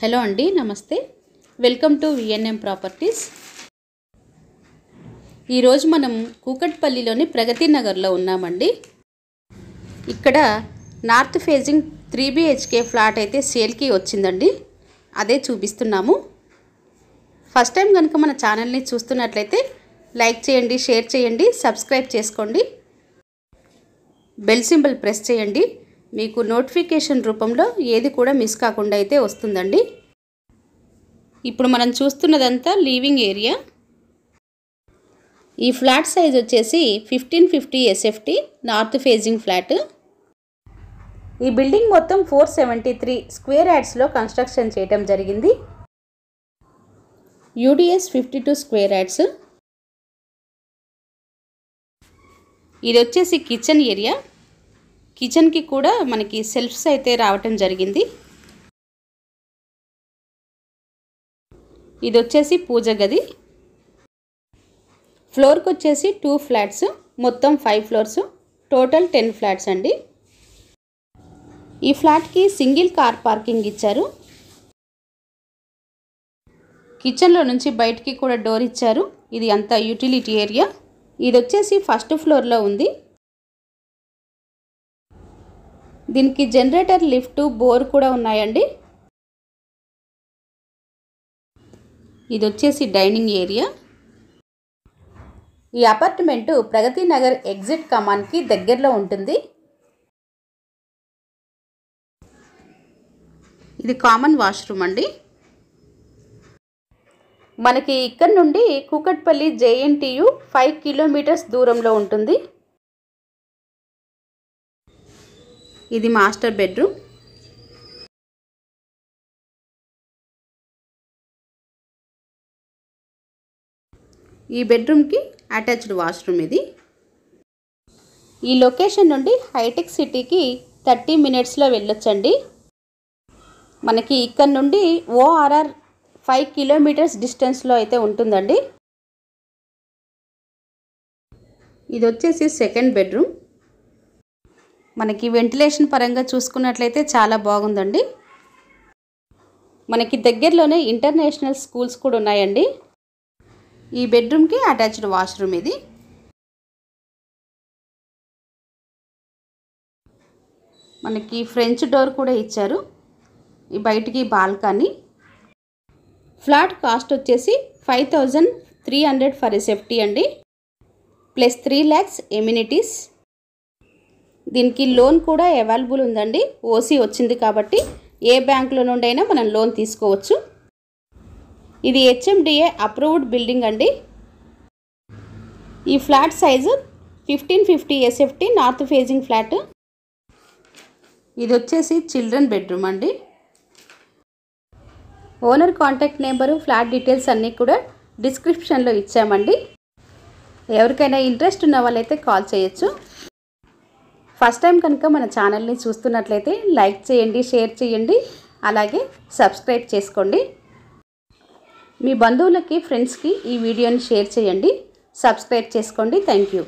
Hello అండి, నమస్తే. Welcome to VNM properties. ఈరోజు మనం కూకట్పల్లిలోని ప్రగతి నగర్లో ఉన్నామండి. ఇక్కడ నార్త్ ఫేజింగ్ 3 BHK ఫ్లాట్ అయితే సేల్కి వచ్చిందండి. అదే చూపిస్తున్నాము. ఫస్ట్ టైం కనుక మన ఛానల్ని చూస్తున్నట్లయితే లైక్ చేయండి, షేర్ చేయండి, సబ్స్క్రైబ్ చేసుకోండి, బెల్ సింబల్ ప్రెస్ చేయండి. మీకు నోటిఫికేషన్ రూపంలో ఏది కూడా మిస్ కాకుండా అయితే వస్తుందండి. ఇప్పుడు మనం చూస్తున్నదంతా లివింగ్ ఏరియా. ఈ ఫ్లాట్ సైజ్ వచ్చేసి 1550 SFT నార్త్ ఫేజింగ్ ఫ్లాట్. ఈ బిల్డింగ్ మొత్తం 473 స్క్వేర్ యార్డ్స్లో కన్స్ట్రక్షన్ చేయడం జరిగింది. UDS 52 square yards. ఇది వచ్చేసి కిచెన్ ఏరియా. కిచెన్కి కూడా మనకి సెల్ఫ్స్ అయితే రావటం జరిగింది. ఇది వచ్చేసి పూజ గది. ఫ్లోర్కి వచ్చేసి 2 ఫ్లాట్స్, మొత్తం 5 ఫ్లోర్స్, టోటల్ 10 ఫ్లాట్స్ అండి. ఈ ఫ్లాట్కి సింగిల్ కార్ పార్కింగ్ ఇచ్చారు. కిచెన్లో నుంచి బయటికి కూడా డోర్ ఇచ్చారు. ఇది అంతా యూటిలిటీ ఏరియా. ఇది వచ్చేసి ఫస్ట్ ఫ్లోర్లో ఉంది. దీనికి జనరేటర్, లిఫ్ట్, బోర్ కూడా ఉన్నాయండి. ఇది వచ్చేసి డైనింగ్ ఏరియా. ఈ అపార్ట్మెంటు ప్రగతి నగర్ ఎగ్జిట్ కమాన్కి దగ్గరలో ఉంటుంది. ఇది కామన్ వాష్రూమ్ అండి. మనకి ఇక్కడ నుండి కూకట్పల్లి JNTU 5 కిలోమీటర్స్ దూరంలో ఉంటుంది. ఇది మాస్టర్ బెడ్రూమ్. ఈ బెడ్రూమ్కి అటాచ్డ్ వాష్రూమ్ ఇది. ఈ లొకేషన్ నుండి హైటెక్ సిటీకి 30 మినిట్స్లో వెళ్ళొచ్చండి. మనకి ఇక్కడ నుండి ORR 5 కిలోమీటర్స్ డిస్టెన్స్లో అయితే ఉంటుందండి. ఇది వచ్చేసి సెకండ్ బెడ్రూమ్. మనకి వెంటిలేషన్ పరంగా చూసుకున్నట్లయితే చాలా బాగుందండి. మనకి దగ్గరలోనే ఇంటర్నేషనల్ స్కూల్స్ కూడా ఉన్నాయండి. ఈ బెడ్రూమ్కి అటాచ్డ్ వాష్రూమ్ ఇది. మనకి ఫ్రెంచ్ డోర్ కూడా ఇచ్చారు. ఈ బయటికి బాల్కనీ. ఫ్లాట్ కాస్ట్ వచ్చేసి 5300 ఫర్ SFT అండి, ప్లస్ 3 lakhs ఎమ్యూనిటీస్. దీనికి లోన్ కూడా అవైలబుల్ ఉందండి. OC వచ్చింది కాబట్టి ఏ బ్యాంకులో నుండి అయినా మనం లోన్ తీసుకోవచ్చు. ఇది HMDA అప్రూవ్డ్ బిల్డింగ్ అండి. ఈ flat size 1550 SFT north facing flat. ఇది వచ్చేసి చిల్డ్రన్ బెడ్రూమ్ అండి. Owner contact number, flat details అన్నీ కూడా డిస్క్రిప్షన్లో ఇచ్చామండి. ఎవరికైనా ఇంట్రెస్ట్ ఉన్న వాళ్ళైతే కాల్ చేయొచ్చు. ఫస్ట్ టైం కనుక మన ఛానల్ని చూస్తున్నట్లయితే లైక్ చేయండి, షేర్ చేయండి, అలాగే సబ్స్క్రైబ్ చేసుకోండి. మీ బంధువులకి, ఫ్రెండ్స్కి ఈ వీడియోని షేర్ చేయండి. సబ్స్క్రైబ్ చేసుకోండి. Thank you.